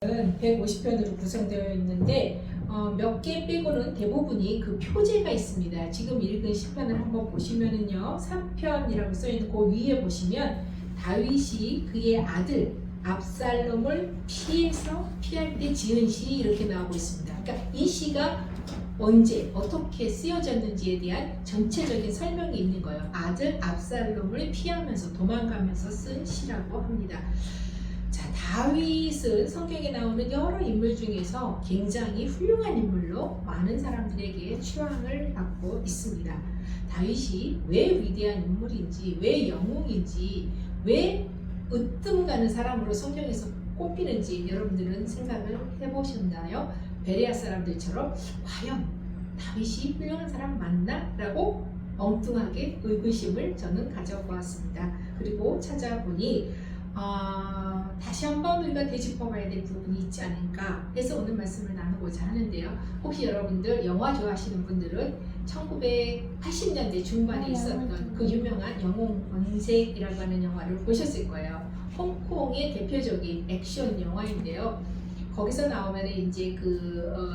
150편으로 구성되어 있는데 몇 개 빼고는 대부분이 그 표제가 있습니다. 지금 읽은 시편을 한번 보시면은요, 3편이라고 써있는 그 위에 보시면 다윗이 그의 아들 압살롬을 피할 때 지은 시 이렇게 나오고 있습니다. 그러니까 이 시가 언제 어떻게 쓰여졌는지에 대한 전체적인 설명이 있는 거예요. 아들 압살롬을 피하면서 도망가면서 쓴 시라고 합니다. 자, 다윗은 성경에 나오는 여러 인물 중에서 굉장히 훌륭한 인물로 많은 사람들에게 추앙을 받고 있습니다. 다윗이 왜 위대한 인물인지, 왜 영웅인지, 왜 으뜸 가는 사람으로 성경에서 꼽히는지 여러분들은 생각을 해보셨나요? 베레아 사람들처럼 과연 다윗이 훌륭한 사람 맞나? 라고 엉뚱하게 의구심을 저는 가져보았습니다. 그리고 찾아보니 다시 한번 우리가 되짚어봐야 될 부분이 있지 않을까 해서 오늘 말씀을 나누고자 하는데요. 혹시 여러분들 영화 좋아하시는 분들은 1980년대 중반에 있었던 그 유명한 영웅 본색이라고 하는 영화를 보셨을 거예요. 홍콩의 대표적인 액션 영화인데요. 거기서 나오면 이제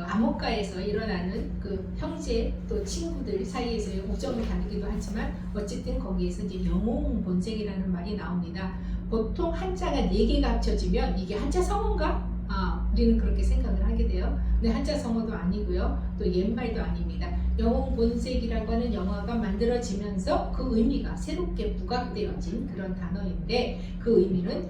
암흑가에서 일어나는 그 형제 또 친구들 사이에서의 우정을 다루기도 하지만 어쨌든 거기에서 이제 영웅 본색이라는 말이 나옵니다. 보통 한자가 4개가 합쳐지면 이게 한자 성어인가? 우리는 그렇게 생각을 하게 돼요. 근데 한자 성어도 아니고요. 또 옛말도 아닙니다. 영웅 본색이라고 하는 영화가 만들어지면서 그 의미가 새롭게 부각되어진 그런 단어인데 그 의미는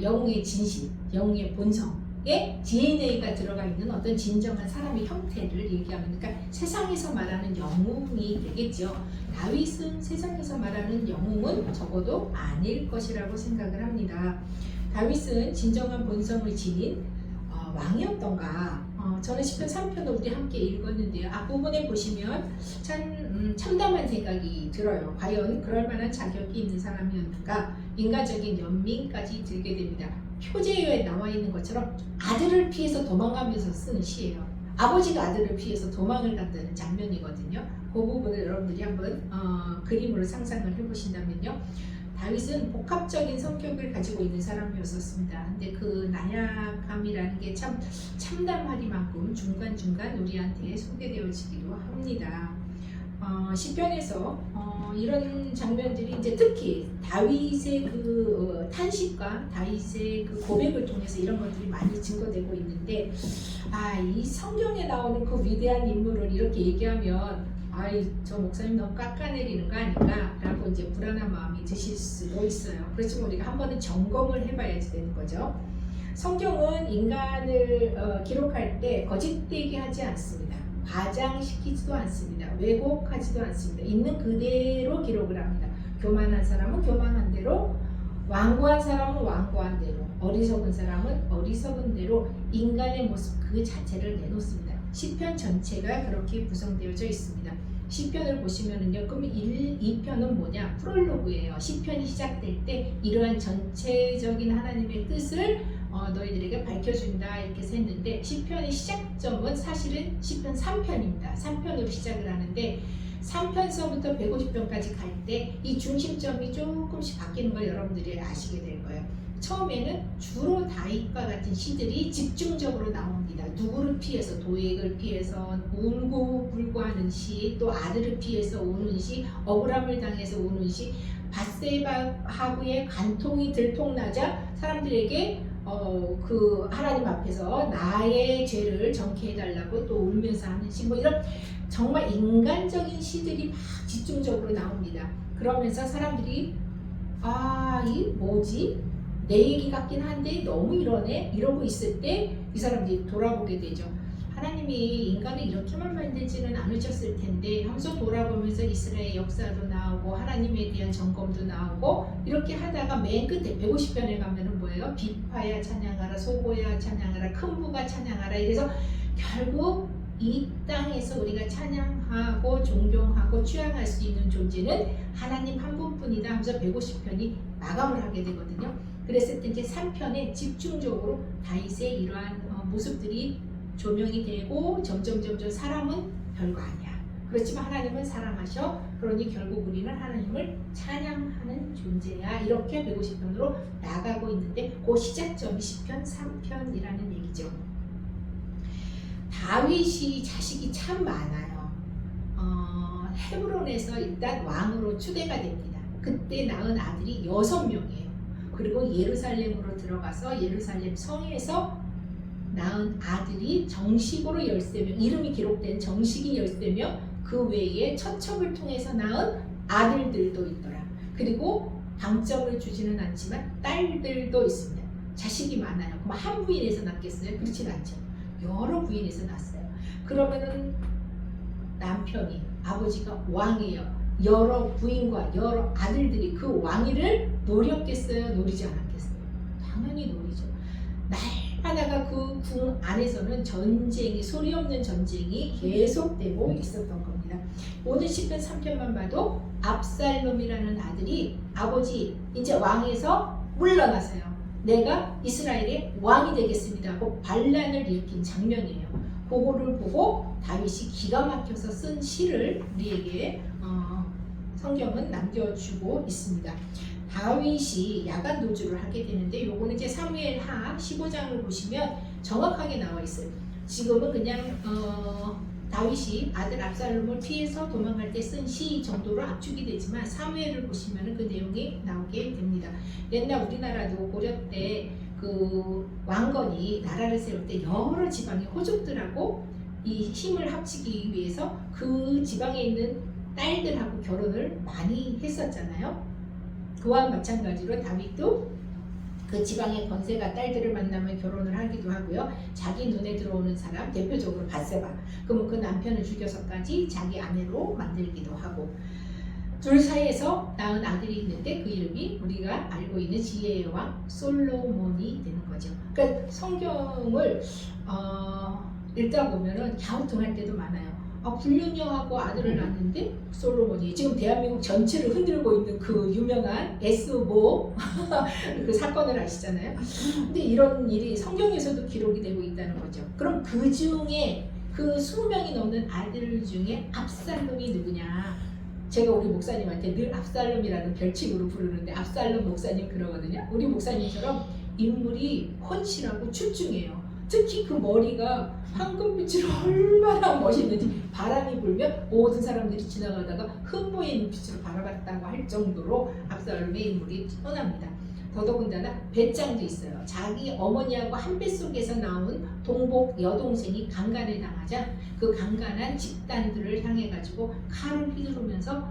영웅의 진실, 영웅의 본성에 DNA가 들어가 있는 어떤 진정한 사람의 형태를 얘기하는, 그러니까 세상에서 말하는 영웅이 되겠죠. 다윗은 세상에서 말하는 영웅은 적어도 아닐 것이라고 생각을 합니다. 다윗은 진정한 본성을 지닌 왕이었던가? 저는 시편 3편을 우리 함께 읽었는데요. 앞부분에 보시면 참 참담한 생각이 들어요. 과연 그럴 만한 자격이 있는 사람이었는가? 인간적인 연민까지 들게 됩니다. 표제에 나와 있는 것처럼 아들을 피해서 도망가면서 쓰는 시예요. 아버지가 아들을 피해서 도망을 간다는 장면이거든요. 그 부분을 여러분들이 한번 그림으로 상상을 해보신다면요. 다윗은 복합적인 성격을 가지고 있는 사람이었습니다. 근데 그 나약함이라는 게 참 참담하리만큼 중간중간 우리한테 소개되어지기도 합니다. 시편에서 이런 장면들이 이제 특히 다윗의 그 탄식과 다윗의 그 고백을 통해서 이런 것들이 많이 증거되고 있는데, 이 성경에 나오는 그 위대한 인물을 이렇게 얘기하면 저 목사님 너무 깎아내리는 거 아닌가? 라고 이제 불안한 마음이 드실 수도 있어요. 그렇지만 우리가 한 번은 점검을 해봐야지 되는 거죠. 성경은 인간을 기록할 때 거짓되게 하지 않습니다. 과장시키지도 않습니다. 왜곡하지도 않습니다. 있는 그대로 기록을 합니다. 교만한 사람은 교만한 대로, 완고한 사람은 완고한 대로, 어리석은 사람은 어리석은 대로 인간의 모습 그 자체를 내놓습니다. 시편 전체가 그렇게 구성되어져 있습니다. 시편을 보시면은요, 그럼 2편은 뭐냐? 프롤로그예요. 시편이 시작될 때 이러한 전체적인 하나님의 뜻을 너희들에게 밝혀준다 이렇게 했는데, 시편의 시작점은 사실은 시편 3편입니다. 3편으로 시작을 하는데 3편서부터 150편까지 갈 때 이 중심점이 조금씩 바뀌는 걸 여러분들이 아시게 될 거예요. 처음에는 주로 다윗과 같은 시들이 집중적으로 나옵니다. 누구를 피해서, 도액을 피해서 울고 불고 하는 시, 또 아들을 피해서 우는 시, 억울함을 당해서 우는 시, 밧세바하고의 간통이 들통나자 사람들에게 그 하나님 앞에서 나의 죄를 정케 해달라고 또 울면서 하는 시, 이런 정말 인간적인 시들이 막 집중적으로 나옵니다. 그러면서 사람들이 이 뭐지? 내 얘기 같긴 한데 너무 이러네? 이러고 있을 때 이 사람들이 돌아보게 되죠. 하나님이 인간을 이렇게만 만들지는 않으셨을 텐데 하면서 돌아보면서 이스라엘 역사도 나오고 하나님에 대한 점검도 나오고, 이렇게 하다가 맨 끝에 150편에 가면은 뭐예요? 비파야 찬양하라, 소고야 찬양하라, 큰부가 찬양하라. 이래서 결국 이 땅에서 우리가 찬양하고 존경하고 취향할 수 있는 존재는 하나님 한 분뿐이다 하면서 150편이 마감을 하게 되거든요. 그랬을 때 이제 3편에 집중적으로 다윗의 이러한 모습들이 조명이 되고 점점 사람은 별거 아니야. 그렇지만 하나님은 사랑하셔. 그러니 결국 우리는 하나님을 찬양하는 존재야. 이렇게 150편으로 나가고 있는데 그 시작점이 시편 3편이라는 얘기죠. 다윗이 자식이 참 많아요. 헤브론에서 일단 왕으로 추대가 됩니다. 그때 낳은 아들이 6명이에요. 그리고 예루살렘으로 들어가서 예루살렘 성에서 낳은 아들이 정식으로 13명, 이름이 기록된 정식이 13명, 그 외에 처첩을 통해서 낳은 아들들도 있더라. 그리고 방점을 주지는 않지만 딸들도 있습니다. 자식이 많아요. 그럼 한 부인에서 낳겠어요? 그렇진 않죠. 여러 부인에서 낳았어요. 그러면은 남편이, 아버지가 왕이에요. 여러 부인과 여러 아들들이 그 왕위를 노렸겠어요? 노리지 않았겠어요? 당연히 노리죠. 날마다가 그 궁 안에서는 전쟁이, 소리 없는 전쟁이 계속되고 있었던 겁니다. 오늘 시편 3편만 봐도 압살롬이라는 아들이 아버지 이제 왕에서 물러나세요. 내가 이스라엘의 왕이 되겠습니다 하고 반란을 일으킨 장면이에요. 그거를 보고 다윗이 기가 막혀서 쓴 시를 우리에게 성경은 남겨주고 있습니다. 다윗이 야간 도주를 하게 되는데 요거는 이제 사무엘하 15장을 보시면 정확하게 나와 있어요. 지금은 그냥 다윗이 아들 압살롬을 피해서 도망갈 때 쓴 시 정도로 압축이 되지만 사무엘을 보시면 그 내용이 나오게 됩니다. 옛날 우리나라도 고려 때 그 왕건이 나라를 세울 때 여러 지방의 호족들하고 이 힘을 합치기 위해서 그 지방에 있는 딸들하고 결혼을 많이 했었잖아요. 그와 마찬가지로 다윗도 그 지방의 권세가 딸들을 만나면 결혼을 하기도 하고요. 자기 눈에 들어오는 사람, 대표적으로 밧세바, 그러면 그 남편을 죽여서까지 자기 아내로 만들기도 하고, 둘 사이에서 낳은 아들이 있는데 그 이름이 우리가 알고 있는 지혜의 왕 솔로몬이 되는 거죠. 그러니까 성경을 읽다 보면은 갸우뚱할 때도 많아요. 불륜녀하고 아들을 낳았는데 솔로몬이, 지금 대한민국 전체를 흔들고 있는 그 유명한 에스보 그 사건을 아시잖아요. 근데 이런 일이 성경에서도 기록이 되고 있다는 거죠. 그럼 그 중에 그 20명이 넘는 아들 중에 압살롬이 누구냐? 제가 우리 목사님한테 늘 압살롬이라는 별칭으로 부르는데 압살롬 목사님 그러거든요. 우리 목사님처럼 인물이 훤실하고 출중해요. 특히 그 머리가 황금빛으로 얼마나 멋있는지, 바람이 불면 모든 사람들이 지나가다가 흠모의 눈빛으로 바라봤다고 할 정도로 압살롬의 인물이 뛰어납니다. 더더군다나 배짱도 있어요. 자기 어머니하고 한 뱃속에서 나온 동복 여동생이 강간을 당하자 그 강간한 집단들을 향해 가지고 칼을 휘두르면서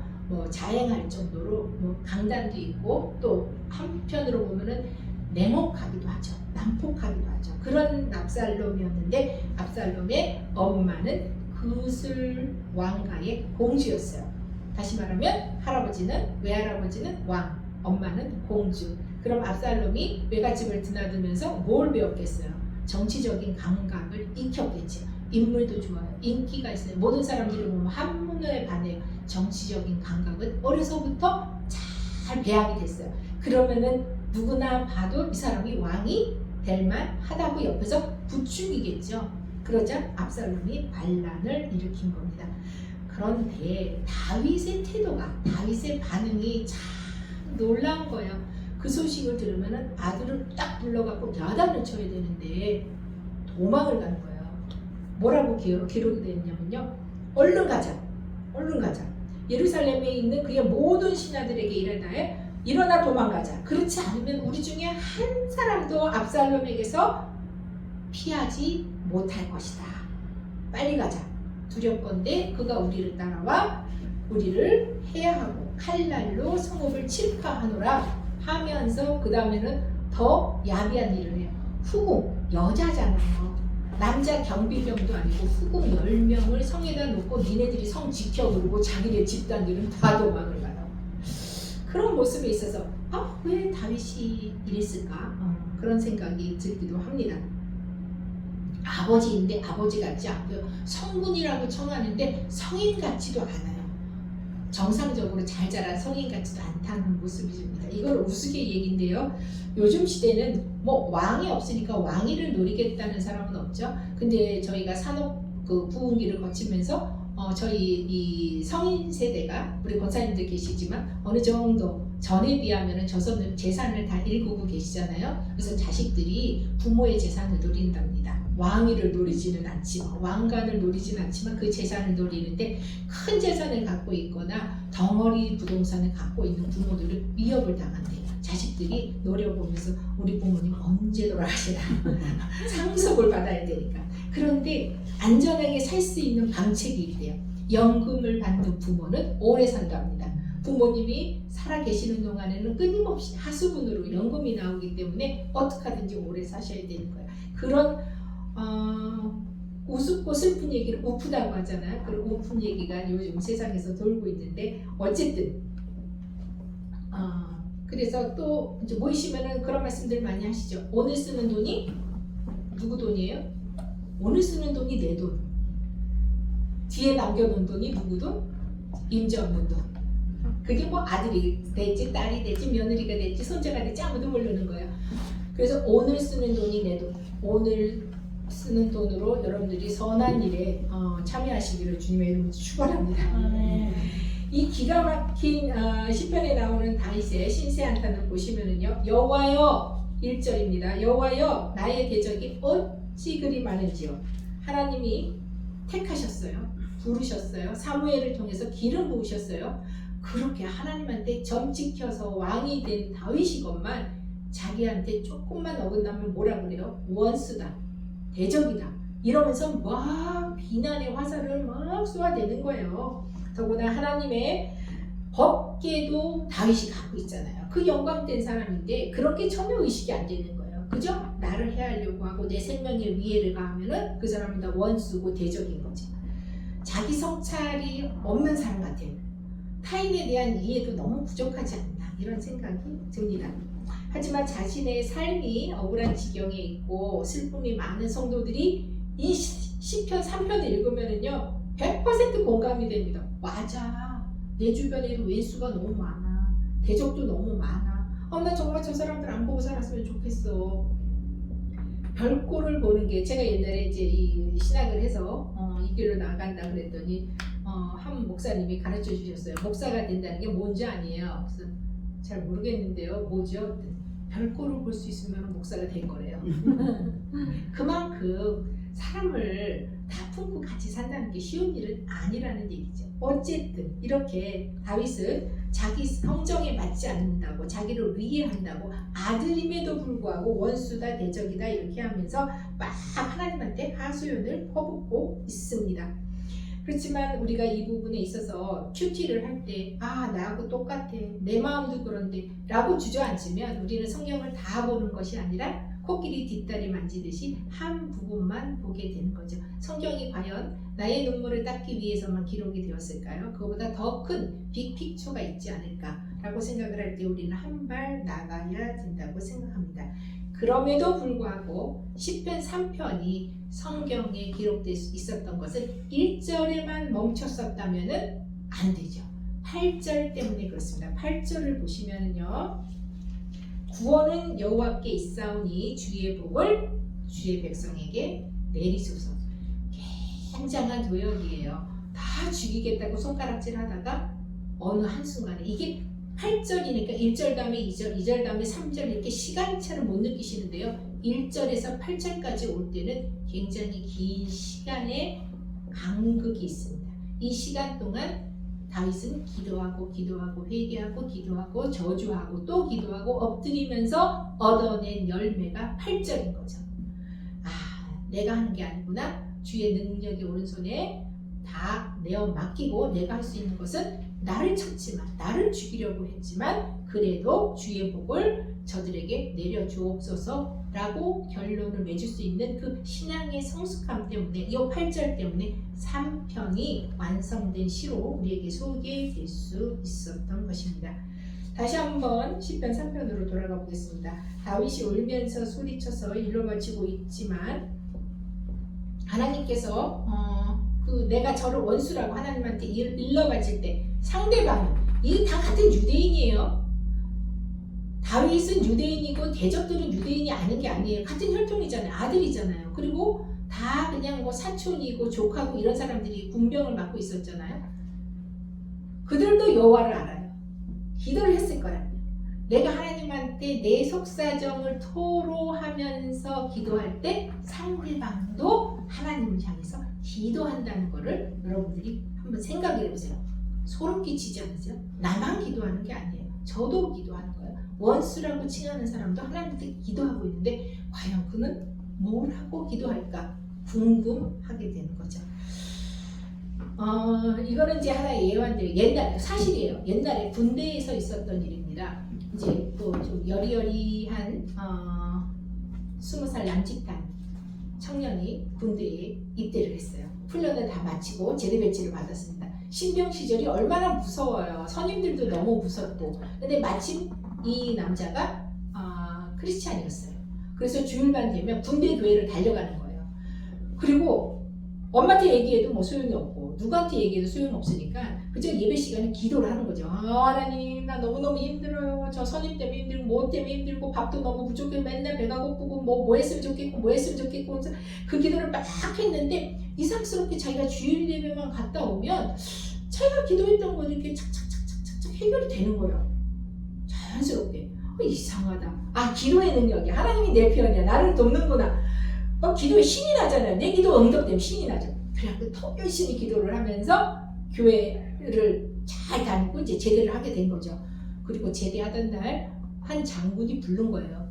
자행할 정도로 강단도 있고, 또 한편으로 보면은 냉혹하기도 하죠. 난폭하기도 하죠. 그런 압살롬이었는데 압살롬의 엄마는 그슬 왕가의 공주였어요. 다시 말하면 할아버지는, 외할아버지는 왕, 엄마는 공주. 그럼 압살롬이 외갓집을 드나들면서 뭘 배웠겠어요? 정치적인 감각을 익혔겠죠. 인물도 좋아요. 인기가 있어요. 모든 사람들이 보면 한눈에 반해요. 정치적인 감각은 어려서부터 잘 배양이 됐어요. 그러면은 누구나 봐도 이 사람이 왕이 될 만하다고 옆에서 부추기겠죠. 그러자 압살롬이 반란을 일으킨 겁니다. 그런데 다윗의 태도가, 다윗의 반응이 참 놀라운 거예요. 그 소식을 들으면 아들을 딱 불러갖고 야단을 쳐야 되는데 도망을 가는 거예요. 뭐라고 기록이 되었냐면요, 얼른 가자, 얼른 가자. 예루살렘에 있는 그의 모든 신하들에게 이르되 일어나 도망가자. 그렇지 않으면 우리 중에 한 사람도 압살롬에게서 피하지 못할 것이다. 빨리 가자. 두렵건대 그가 우리를 따라와 우리를 해하고 칼날로 성읍을 칠파하노라 하면서 그 다음에는 더 야비한 일을 해요. 후궁, 여자잖아요. 남자 경비병도 아니고 후궁 10명을 성에다 놓고 니네들이 성 지켜 그러고 자기네 집단들은 다 도망을 가요. 그런 모습에 있어서 왜 다윗이 이랬을까? 그런 생각이 들기도 합니다. 아버지인데 아버지 같지 않고요. 성군이라고 청하는데 성인 같지도 않아요. 정상적으로 잘 자란 성인 같지도 않다는 모습입니다. 이걸 우스개 얘기인데요. 요즘 시대는 왕이 없으니까 왕위를 노리겠다는 사람은 없죠. 근데 저희가 산업 그 부흥기를 거치면서 저희 이 성인 세대가 우리 권사님들 계시지만 어느 정도 전에 비하면 조선 재산을 다 일구고 계시잖아요. 그래서 자식들이 부모의 재산을 노린답니다. 왕위를 노리지는 않지만 왕관을 노리지는 않지만 그 재산을 노리는데 큰 재산을 갖고 있거나 덩어리 부동산을 갖고 있는 부모들은 위협을 당한대요. 자식들이 노려보면서 우리 부모님 언제 돌아가시나 상속을 받아야 되니까. 그런데 안전하게 살 수 있는 방책이 있대요. 연금을 받는 부모는 오래 산답니다. 부모님이 살아 계시는 동안에는 끊임없이 하수분으로 연금이 나오기 때문에 어떻게 하든지 오래 사셔야 되는 거예요. 그런 우습고 슬픈 얘기를 우프다고 하잖아요. 그런 우픈 얘기가 요즘 세상에서 돌고 있는데 어쨌든 그래서 또 이제 모이시면은 그런 말씀들 많이 하시죠. 오늘 쓰는 돈이 누구 돈이에요? 오늘 쓰는 돈이 내 돈. 뒤에 남겨놓은 돈이 누구 돈? 임자 없는 돈. 그게 뭐 아들이 됐지 딸이 됐지 며느리가 됐지 손자가 됐지 아무도 모르는 거예요. 그래서 오늘 쓰는 돈이 내 돈. 오늘 쓰는 돈으로 여러분들이 선한 일에 참여하시기를 주님의 이름으로 축원합니다. 이 기가 막힌 시편에 나오는 다윗의 신세 한탄을 보시면은요, 여호와여 1절입니다. 여호와여 나의 대적이 어찌 그리 많은지요. 하나님이 택하셨어요. 부르셨어요. 사무엘을 통해서 기름 부으셨어요. 그렇게 하나님한테 점 찍혀서 왕이 된 다윗이건만 자기한테 조금만 어긋나면 뭐라 그래요? 원수다, 대적이다 이러면서 막 비난의 화살을 막 쏘아대는 거예요. 더구나 하나님의 법궤도 다윗이 갖고 있잖아요. 그 영광된 사람인데 그렇게 전혀 의식이 안 되는 거예요. 그죠? 나를 해하려고 하고 내 생명에 위해를 가하면은 그 사람은 다 원수고 대적인 거죠. 자기 성찰이 없는 사람 같아요. 타인에 대한 이해도 너무 부족하지 않나 이런 생각이 듭니다. 하지만 자신의 삶이 억울한 지경에 있고 슬픔이 많은 성도들이 이 시편 3편을 읽으면은요 100% 공감이 됩니다. 맞아. 내 주변에도 왼수가 너무 많아. 대적도 너무 많아. 나 정말 저 사람들 안 보고 살았으면 좋겠어. 별꼴을 보는 게 제가 옛날에 이제 이 신학을 해서 이 길로 나간다 그랬더니 한 목사님이 가르쳐 주셨어요. 목사가 된다는 게 뭔지 아니에요. 그래서 잘 모르겠는데요. 뭐죠? 별꼴을 볼 수 있으면 목사가 된 거래요. 그만큼 사람을 다 품고 같이 산다는 게 쉬운 일은 아니라는 얘기죠. 어쨌든 이렇게 다윗은 자기 성정에 맞지 않는다고 자기를 위해한다고 아들임에도 불구하고 원수다 대적이다 이렇게 하면서 막 하나님한테 하소연을 퍼붓고 있습니다. 그렇지만 우리가 이 부분에 있어서 큐티를 할 때 나하고 똑같아 내 마음도 그런데 라고 주저앉으면 우리는 성경을 다 보는 것이 아니라 코끼리 뒷다리 만지듯이 한 부분만 보게 되는 거죠. 성경이 과연 나의 눈물을 닦기 위해서만 기록이 되었을까요? 그거보다 더 큰 빅픽처가 있지 않을까라고 생각을 할 때 우리는 한 발 나가야 된다고 생각합니다. 그럼에도 불구하고 시편 3편이 성경에 기록될 수 있었던 것은 1절에만 멈췄었다면 안 되죠. 8절 때문에 그렇습니다. 8절을 보시면요. 구원은 여호와께 있사오니 주의 복을 주의 백성에게 내리소서. 굉장한 도역이에요. 다 죽이겠다고 손가락질 하다가 어느 한순간에 이게 8절이니까 1절 다음에 2절, 2절 다음에 3절 이렇게 시간차를 못 느끼시는데요. 1절에서 8절까지 올 때는 굉장히 긴 시간의 간극이 있습니다. 이 시간 동안 다윗은 기도하고 회개하고 기도하고 저주하고 또 기도하고 엎드리면서 얻어낸 열매가 8절인 거죠. 내가 하는 게 아니구나. 주의 능력이 오른손에 다 내어 맡기고 내가 할 수 있는 것은 나를 찾지만 나를 죽이려고 했지만 그래도 주의 복을 저들에게 내려주옵소서 라고 결론을 맺을 수 있는 그 신앙의 성숙함 때문에 이 8절 때문에 3편이 완성된 시로 우리에게 소개될 수 있었던 것입니다. 다시 한번 시편 3편으로 돌아가 보겠습니다. 다윗이 울면서 소리쳐서 일러 바치고 있지만 하나님께서 내가 저를 원수라고 하나님한테 일러 바칠 때 상대방은 이 다 같은 유대인이에요. 다윗은 유대인이고 대적들은 유대인이 아닌 게 아니에요. 같은 혈통이잖아요. 아들이잖아요. 그리고 다 다 그냥 뭐 사촌이고 조카고 이런 사람들이 군병을 맡고 있었잖아요. 그들도 여호와를 알아요. 기도를 했을 거라고요. 내가 하나님한테 내 속사정을 토로하면서 기도할 때 상대방도 하나님을 향해서 기도한다는 거를 여러분들이 한번 생각을 해보세요. 소름 끼치지 않으세요? 나만 기도하는 게 아니에요. 저도 기도하는 거예요. 원수라고 칭하는 사람도 하나님한테 기도하고 있는데 과연 그는 뭘 하고 기도할까 궁금하게 되는 거죠. 이거는 이제 하나의 예화인데요. 옛날 사실이에요. 옛날에 군대에서 있었던 일입니다. 이제 또 좀 여리여리한 20살 남짓한 청년이 군대에 입대를 했어요. 훈련을 다 마치고 제대 배치를 받았습니다. 신병 시절이 얼마나 무서워요. 선임들도 너무 무섭고. 근데 마침 이 남자가 크리스찬이었어요. 그래서 주일반 되면 군대 교회를 달려가는 거예요. 그리고 엄마한테 얘기해도 뭐 소용이 없고 누구한테 얘기해도 소용이 없으니까 그저 예배 시간에 기도를 하는 거죠. 하나님 나 너무너무 힘들어요. 저 선임 때문에 힘들고 뭐 때문에 힘들고 밥도 너무 부족해 맨날 배가 고프고 뭐 했으면 좋겠고 뭐 했으면 좋겠고 그 기도를 막 했는데 이상스럽게 자기가 주일 예배만 갔다 오면 자기가 기도했던 거 이렇게 착착착착착 해결이 되는 거예요. 자연스럽게. 이상하다. 기도의 능력이 하나님이 내 편이야. 나를 돕는구나. 기도에 신이 나잖아요. 내 기도 응답되면 신이 나죠. 그래갖고 더 열심히 기도를 하면서 교회를 잘 다니고 이제 제대를 하게 된 거죠. 그리고 제대하던 날 한 장군이 부른 거예요.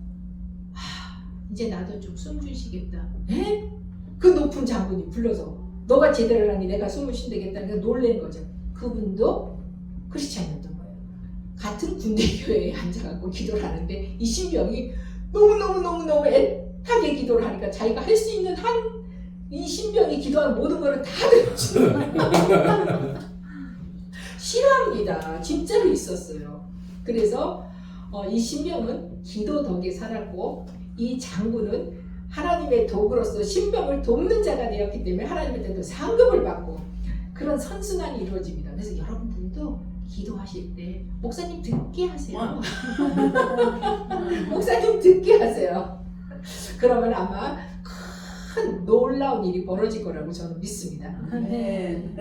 이제 나도 좀 숨 쉬시겠다. 에? 그 높은 장군이 불러서 너가 제대를 하니 내가 숨을 쉰다겠다는 게 놀란 거죠. 그분도 크리스찬이었던 거예요. 같은 군대 교회에 앉아갖고 기도를 하는데 이 신병이 너무너무 애타게 기도를 하니까 자기가 할 수 있는 이 신병이 기도하는 모든 거를 다 들어주는 거예요. 실화입니다. 진짜로 있었어요. 그래서 이 신병은 기도 덕에 살았고 이 장군은 하나님의 도구로서 신병을 돕는 자가 되었기 때문에 하나님한테도 상급을 받고 그런 선순환이 이루어집니다. 그래서 여러분들도 기도하실 때 목사님 듣게 하세요. 목사님 듣게 하세요. 그러면 아마 큰 놀라운 일이 벌어질 거라고 저는 믿습니다. 네.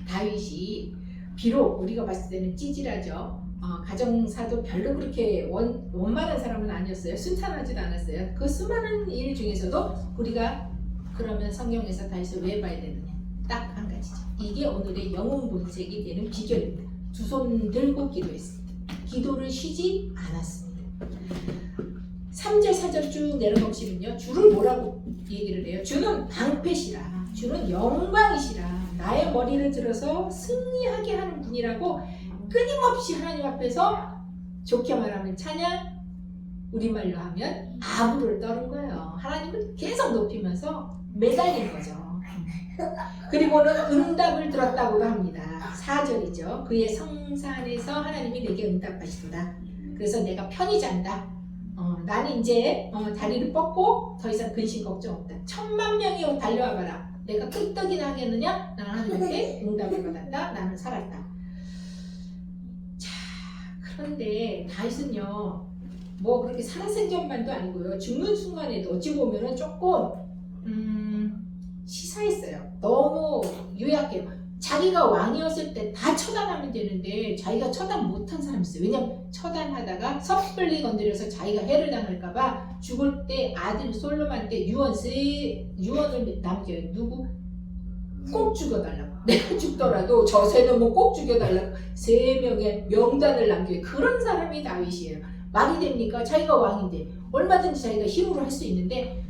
다윗이 비록 우리가 봤을 때는 찌질하죠. 가정사도 별로 그렇게 원만한 사람은 아니었어요. 순탄하지도 않았어요. 그 수많은 일 중에서도 우리가 그러면 성경에서 다윗을 왜 봐야 되느냐? 딱 한 가지죠. 이게 오늘의 영혼 본색이 되는 비결입니다. 두 손 들고 기도했습니다. 기도를 쉬지 않았습니다. 3절 4절 쭉 내려보시면요. 주를 뭐라고 얘기를 해요? 주는 방패시라. 주는 영광이시라. 나의 머리를 들어서 승리하게 하는 분이라고 끊임없이 하나님 앞에서 좋게 말하면 찬양, 우리말로 하면 아부를 떠는 거예요. 하나님을 계속 높이면서 매달리는 거죠. 그리고는 응답을 들었다고도 합니다. 4절이죠. 그의 성산에서 하나님이 내게 응답하시도다. 그래서 내가 편히 잔다. 나는 이제 다리를 뻗고 더 이상 근심 걱정 없다. 10,000,000명이 달려와봐라. 내가 끄떡이나 하겠느냐? 나는 하나님께 응답을 받았다. 나는 살았다. 자, 그런데 다윗은요, 뭐 그렇게 살아생전만도 아니고요. 죽는 순간에도 어찌 보면은 조금 시사했어요. 너무 유약해요. 자기가 왕이었을 때 다 처단하면 되는데 자기가 처단 못한 사람이 있어요. 왜냐면 처단하다가 섣불리 건드려서 자기가 해를 당할까봐 죽을 때 아들 솔로몬한테 유언을 남겨요. 누구? 꼭 죽여달라고. 내가 죽더라도 저 세 놈은 꼭 죽여달라고 3명의 명단을 남겨요. 그런 사람이 다윗이에요. 말이 됩니까? 자기가 왕인데 얼마든지 자기가 힘으로 할 수 있는데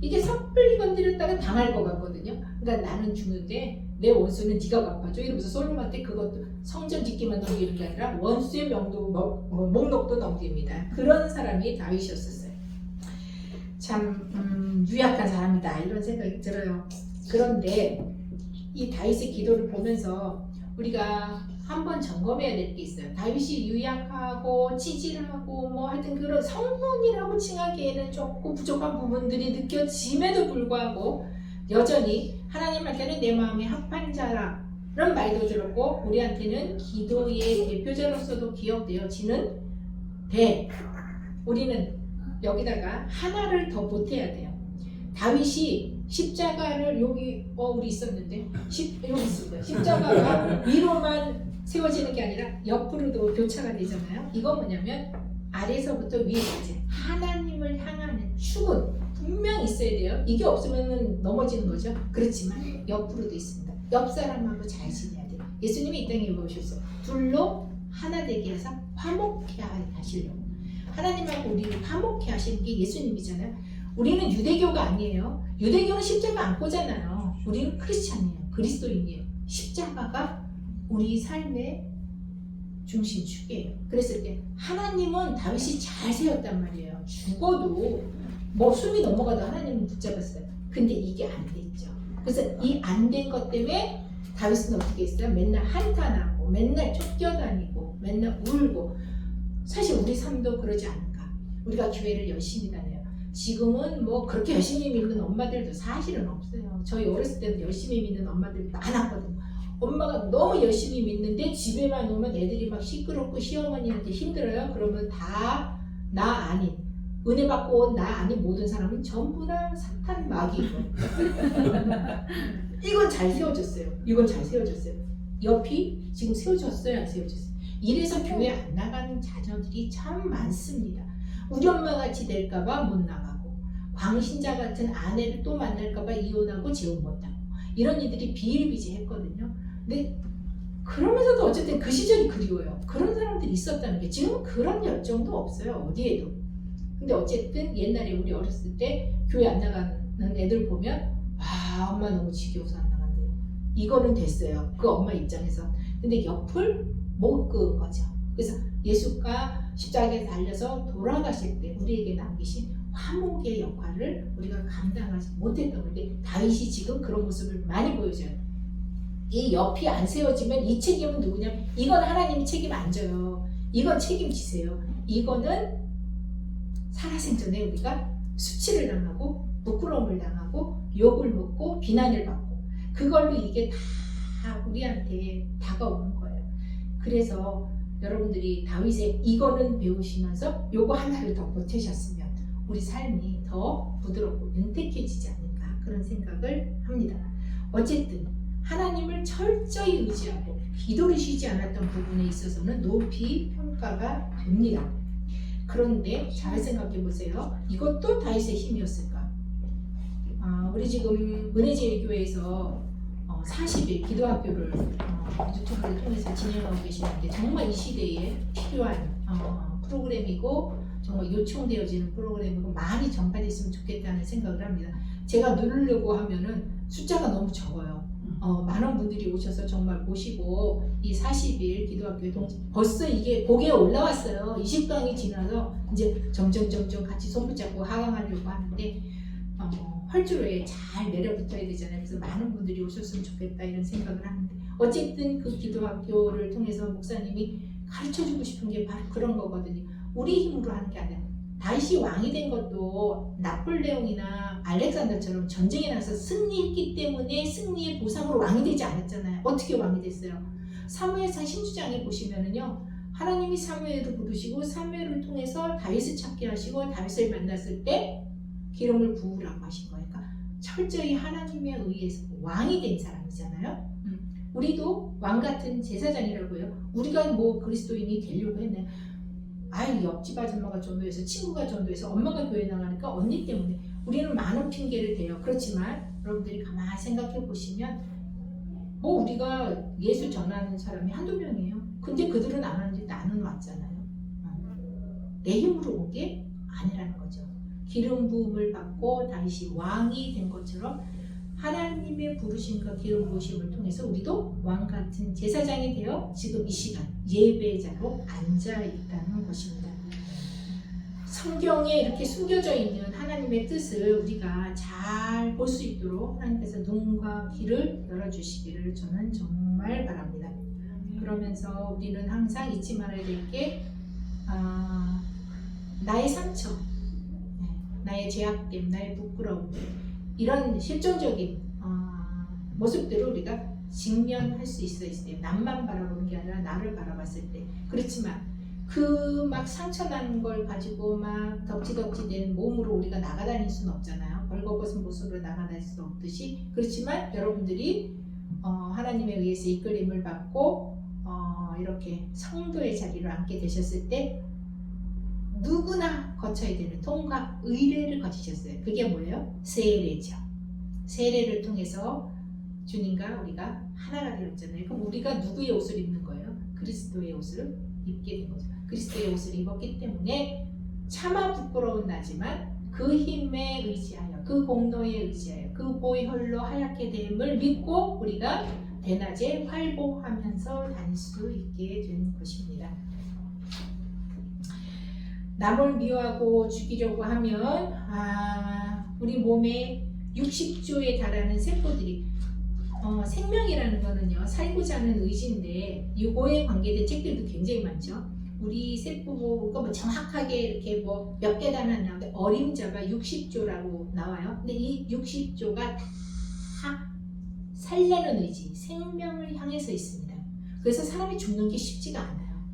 이게 섣불리 건드렸다가 당할 것 같거든요. 그러니까 나는 죽는데 내 원수는 네가 갚아줘 이러면서 솔로몬한테 그것도 성전 짓기만 넘기는 게 아니라 원수의 목록도 넘깁니다. 그런 사람이 다윗이었어요. 참 유약한 사람이다 이런 생각이 들어요. 그런데 이 다윗의 기도를 보면서 우리가 한번 점검해야 될 게 있어요. 다윗이 유약하고 치질하고 뭐 하여튼 그런 성분이라고 칭하기에는 조금 부족한 부분들이 느껴짐에도 불구하고 여전히 하나님한테는 내 마음에 합한 자라는 말도 들었고 우리한테는 기도의 대표자로서도 기억되어지는 우리는 여기다가 하나를 더 보태야 돼요. 다윗이 십자가를 여기 우리 있었는데 여기 있습니다. 십자가가 위로만 세워지는 게 아니라 옆으로도 교차가 되잖아요. 이건 뭐냐면 아래서부터 위에까지 하나님을 향하는 축은 분명 있어야 돼요. 이게 없으면 넘어지는 거죠. 그렇지만 옆으로도 있습니다. 옆 사람하고 잘 지내야 돼요. 예수님이 이 땅에 오셨어요. 둘로 하나 되게 해서 화목케 하시려고. 하나님하고 우리를 화목케 하시는 게 예수님이잖아요. 우리는 유대교가 아니에요. 유대교는 십자가 안 꽂잖아요. 우리는 크리스찬이에요. 그리스도인이에요. 십자가가 우리 삶의 중심축이에요. 그랬을 때 하나님은 다윗이 잘 세웠단 말이에요. 죽어도 뭐 숨이 넘어가도 하나님은 붙잡았어요. 근데 이게 안 됐죠. 그래서 이 안 된 것 때문에 다윗은 어떻게 했어요? 맨날 한탄하고 맨날 쫓겨다니고 맨날 울고. 사실 우리 삶도 그러지 않을까. 우리가 교회를 열심히 다녀요. 지금은 뭐 그렇게 열심히 믿는 엄마들도 사실은 없어요. 저희 어렸을 때는 열심히 믿는 엄마들이 많았거든요. 엄마가 너무 열심히 믿는데 집에만 오면 애들이 막 시끄럽고 시어머니한테 힘들어요. 그러면 다 나 아닌, 은혜 받고 온 나 아닌 모든 사람은 전부 다 사탄 마귀고. 이건 잘 세워졌어요. 이건 잘 세워졌어요. 옆이 지금 세워졌어요, 안 세워졌어요? 이래서 교회 안 나가는 자녀들이 참 많습니다. 우리 엄마 같이 될까봐 못 나가고, 광신자 같은 아내를 또 만날까봐 이혼하고 재혼 못하고, 이런 이들이 비일비재했거든요. 근데 그러면서도 어쨌든 그 시절이 그리워요. 그런 사람들이 있었다는 게. 지금은 그런 열정도 없어요, 어디에도. 근데 어쨌든 옛날에 우리 어렸을 때 교회 안 나가는 애들 보면 와, 엄마 너무 지겨워서 안 나간대요. 이거는 됐어요, 그 엄마 입장에서. 근데 옆을 못 그은 거죠. 그래서 예수가 십자가에 달려서 돌아가실 때 우리에게 남기신 화목의 역할을 우리가 감당하지 못했던 건데, 다윗이 지금 그런 모습을 많이 보여줘요. 이 옆이 안 세워지면 이 책임은 누구냐면, 이건 하나님이 책임 안 져요. 이건 책임지세요. 이거는 살아생전에 우리가 수치를 당하고 부끄러움을 당하고 욕을 먹고 비난을 받고, 그걸로 이게 다 우리한테 다가오는 거예요. 그래서 여러분들이 다윗의 이거는 배우시면서 요거 하나를 더 보태셨으면 우리 삶이 더 부드럽고 윤택해지지 않을까, 그런 생각을 합니다. 어쨌든 하나님을 철저히 의지하고 기도를 쉬지 않았던 부분에 있어서는 높이 평가가 됩니다. 그런데 잘 생각해 보세요. 이것도 다윗의 힘이었을까? 우리 지금 은혜제일교회에서 40일 기도학교를 유튜브를 통해서 진행하고 계시는데, 정말 이 시대에 필요한 프로그램이고 정말 요청되어지는 프로그램이고 많이 전파됐으면 좋겠다는 생각을 합니다. 제가 누르려고 하면은 숫자가 너무 적어요. 많은 분들이 오셔서 정말 보시고 이 40일 기도학교에 벌써 이게 고개에 올라왔어요. 20강이 지나서 이제 점점 같이 손붙잡고 하강하려고 하는데 활주로에 잘 내려붙어야 되잖아요. 그래서 많은 분들이 오셨으면 좋겠다, 이런 생각을 하는데, 어쨌든 그 기도학교를 통해서 목사님이 가르쳐주고 싶은 게 바로 그런 거거든요. 우리 힘으로 하는 게 아니라, 다윗이 왕이 된 것도 나폴레옹이나 알렉산더처럼 전쟁에 나서 승리했기 때문에 승리의 보상으로 왕이 되지 않았잖아요. 어떻게 왕이 됐어요? 사무엘상 16장에 보시면은요, 하나님이 사무엘을 부르시고 사무엘을 통해서 다윗을 찾게 하시고 다윗을 만났을 때 기름을 부으라고 하신 거예요. 그러니까 철저히 하나님에 의해서 왕이 된 사람이잖아요. 우리도 왕 같은 제사장이라고요. 우리가 뭐 그리스도인이 되려고 했나요? 옆집 아줌마가 전도해서, 친구가 전도해서, 엄마가 교회 나가니까 언니 때문에. 우리는 많은 핑계를 대요. 그렇지만 여러분들이 가만히 생각해 보시면 뭐 우리가 예수 전하는 사람이 한두 명이에요. 근데 그들은 안 하는데 나는 왔잖아요. 내 힘으로 온 게 아니라는 거죠. 기름 부음을 받고 다윗이 왕이 된 것처럼 하나님의 부르심과 기름 부으심을 통해서 우리도 왕 같은 제사장이 되어 지금 이 시간 예배자로 앉아 있다는 것입니다. 성경에 이렇게 숨겨져 있는 하나님의 뜻을 우리가 잘 볼 수 있도록 하나님께서 눈과 귀를 열어주시기를 저는 정말 바랍니다. 그러면서 우리는 항상 잊지 말아야 될 게 나의 상처, 나의 죄악됨, 나의 부끄러움, 이런 실존적인 모습들을 우리가 직면할 수 있어요. 남만 바라보는 게 아니라 나를 바라봤을 때. 그렇지만 그 막 상처 나는 걸 가지고 막 덕지덕지 된 몸으로 우리가 나가다닐 수는 없잖아요. 벌거벗은 모습으로 나가날 수 없듯이 그렇지만 여러분들이 하나님에 의해서 이끌림을 받고 이렇게 성도의 자리로 앉게 되셨을 때 누구나 거쳐야 되는 통과 의례를 거치셨어요. 그게 뭐예요? 세례죠. 세례를 통해서 주님과 우리가 하나가 되었잖아요. 그럼 우리가 누구의 옷을 입는 거예요? 그리스도의 옷을 입게 된 거죠. 그리스도의 옷을 입었기 때문에 차마 부끄러운 나지만 그 힘에 의지하여 그 공로에 의지하여 그 보혈로 하얗게 됨을 믿고 우리가 대낮에 활보하면서 다닐 수 있게 된 것입니다. 남을 미워하고 죽이려고 하면 우리 몸에 60조에 달하는 세포들이 생명이라는 거는요 살고자 하는 의지인데 이거에 관계된 책들도 굉장히 많죠. 우리 세포가 뭐 정확하게 이렇게 뭐 몇 계단 안 나오는데 어림자가 60조라고 나와요. 근데 이 60조가 다 살려는 의지, 생명을 향해서 있습니다. 그래서 사람이 죽는 게 쉽지가 않아요.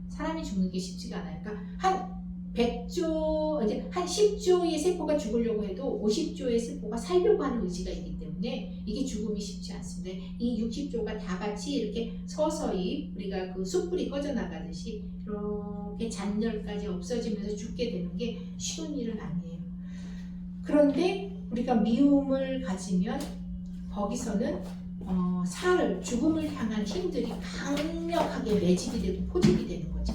사람이 죽는 게 쉽지가 않아요. 그러니까 한 100조, 이제 한 10조의 세포가 죽으려고 해도 50조의 세포가 살려고 하는 의지가 있기 때문에 이게 죽음이 쉽지 않습니다. 이 60조가 다 같이 이렇게 서서히 우리가 그 숯불이 꺼져나가듯이 이렇게 잔열까지 없어지면서 죽게 되는 게 쉬운 일은 아니에요. 그런데 우리가 미움을 가지면 거기서는 죽음을 향한 힘들이 강력하게 매집이 되고 포집이 되는 거죠.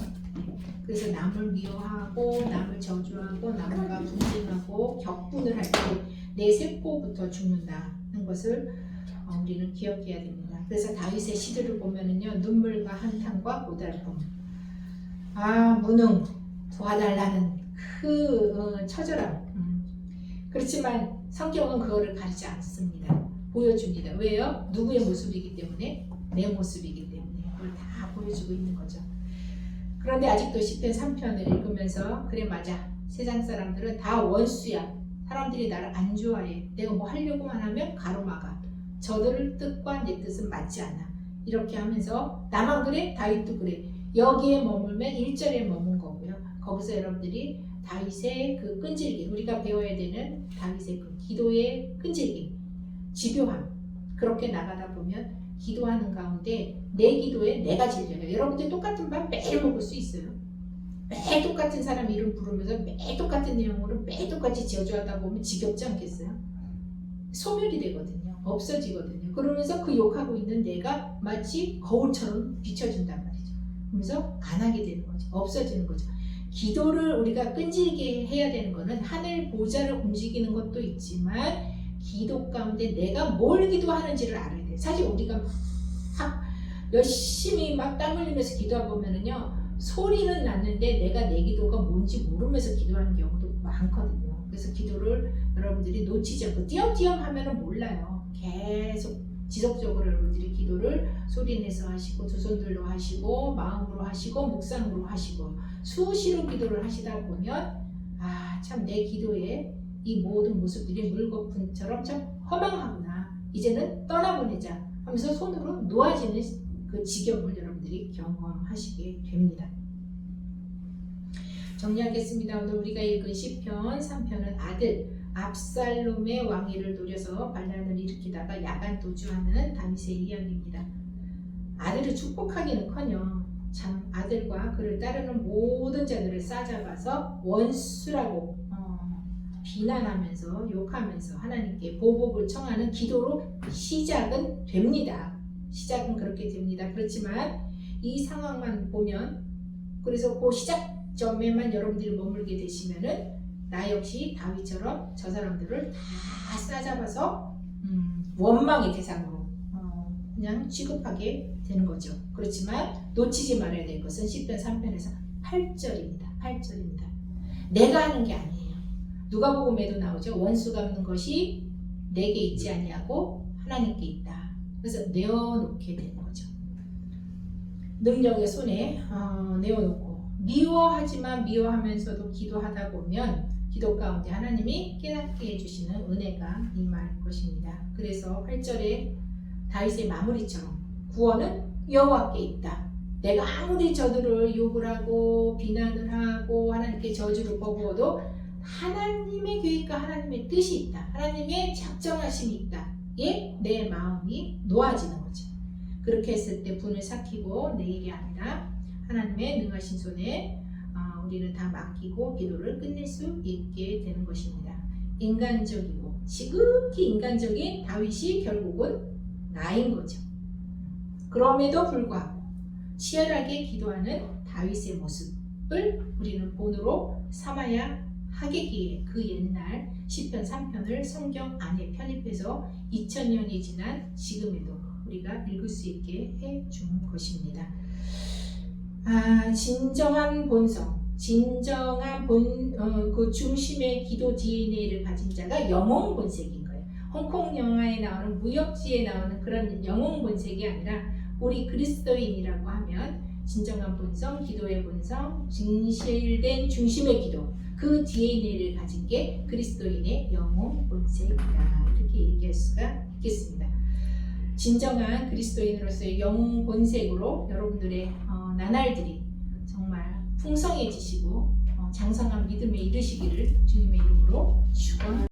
그래서 남을 미워하고 남을 저주하고 남과 분쟁하고 격분을 할 때 내 세포부터 죽는다는 것을 우리는 기억해야 됩니다. 그래서 다윗의 시들을 보면은요 눈물과 한탄과 고달픔, 무능 도와달라는 그 처절함. 그렇지만 성경은 그거를 가리지 않습니다. 보여줍니다. 왜요? 누구의 모습이기 때문에? 내 모습이기 때문에 그걸 다 보여주고 있는 거죠. 그런데 아직도 시편 3편을 읽으면서 그래 맞아 세상 사람들은 다 원수야. 사람들이 나를 안 좋아해. 내가 뭐 하려고만 하면 가로막아. 저들의 뜻과 내 뜻은 맞지 않아. 이렇게 하면서 나만 그래? 다윗도 그래. 여기에 머물면 1절에 머문 거고요. 거기서 여러분들이 다윗의 그 끈질김, 우리가 배워야 되는 다윗의 그 기도의 끈질김, 집요함, 그렇게 나가다 보면 기도하는 가운데 내 기도에 내가 질려요. 여러분들 똑같은 밥 매일 먹을 수 있어요. 매일 똑같은 사람 이름 부르면서 매일 똑같은 내용으로 매일 똑같이 저주하다 보면 지겹지 않겠어요? 소멸이 되거든요. 없어지거든요. 그러면서 그 욕하고 있는 내가 마치 거울처럼 비춰진단 말이죠. 그러면서 안 하게 되는 거죠. 없어지는 거죠. 기도를 우리가 끈질기게 해야 되는 거는 하늘 보좌를 움직이는 것도 있지만 기도 가운데 내가 뭘 기도하는지를 알아야 돼요. 사실 우리가 막 열심히 막 땀 흘리면서 기도하다 보면은요 소리는 났는데 내가 내 기도가 뭔지 모르면서 기도하는 경우도 많거든요. 그래서 기도를 여러분들이 놓치지 않고 띄엄띄엄 하면은 몰라요. 계속 지속적으로 여러분들이 기도를 소리내서 하시고 두 손들로 하시고 마음으로 하시고 묵상으로 하시고 수시로 기도를 하시다 보면 참 내 기도에 이 모든 모습들이 물거품처럼 참 허망하구나. 이제는 떠나보내자 하면서 손으로 놓아지는 그 지경을 여러분들이 경험하시게 됩니다. 정리하겠습니다. 오늘 우리가 읽은 시편 3편은 아들 압살롬의 왕위를 노려서 반란을 일으키다가 야간 도주하는 다윗의 이야기입니다. 아들을 축복하기는커녕 참 아들과 그를 따르는 모든 자들을 싸잡아서 원수라고 비난하면서 욕하면서 하나님께 보복을 청하는 기도로 시작은 됩니다. 시작은 그렇게 됩니다. 그렇지만 이 상황만 보면 그래서 그 시작점에만 여러분들이 머물게 되시면은 나 역시 다윗처럼 저 사람들을 다 싸잡아서 원망의 대상으로 그냥 취급하게 되는 거죠. 그렇지만 놓치지 말아야 될 것은 시편 3편에서 8절입니다. 8절입니다. 내가 하는 게 아니에요. 누가복음에도 나오죠. 원수가 없는 것이 내게 있지 아니하고 하나님께 있다. 그래서 내어놓게 되는 거죠. 능력의 손에 내어놓고 미워하지만 미워하면서도 기도하다 보면 기도 가운데 하나님이 깨닫게 해주시는 은혜가 임할 것입니다. 그래서 8절에 다윗의 마무리처럼 구원은 여호와께 있다. 내가 아무리 저들을 욕을 하고 비난을 하고 하나님께 저주를 퍼부어도 하나님의 계획과 하나님의 뜻이 있다. 하나님의 작정하심이 있다. 예, 내 마음이 놓아지는 거죠. 그렇게 했을 때 분을 삭히고 내 일이 아니라 하나님의 능하신 손에 우리는 다 맡기고 기도를 끝낼 수 있게 되는 것입니다. 인간적이고 지극히 인간적인 다윗이 결국은 나인 거죠. 그럼에도 불구하고 치열하게 기도하는 다윗의 모습을 우리는 본으로 삼아야 하겠기에 그 옛날 시편 3편을 성경 안에 편입해서 2000년이 지난 지금에도 우리가 읽을 수 있게 해준 것입니다. 진정한 본성, 진정한 그 중심의 기도 DNA를 가진 자가 영웅 본색인 거예요. 홍콩 영화에 나오는 무협지에 나오는 그런 영웅 본색이 아니라 우리 그리스도인이라고 하면 진정한 본성, 기도의 본성, 진실된 중심의 기도, 그 DNA를 가진 게 그리스도인의 영웅 본색이다. 이렇게 얘기할 수가 있겠습니다. 진정한 그리스도인으로서의 영웅 본색으로 여러분들의 나날들이 정말 풍성해지시고 장성한 믿음에 이르시기를 주님의 이름으로 축원합니다.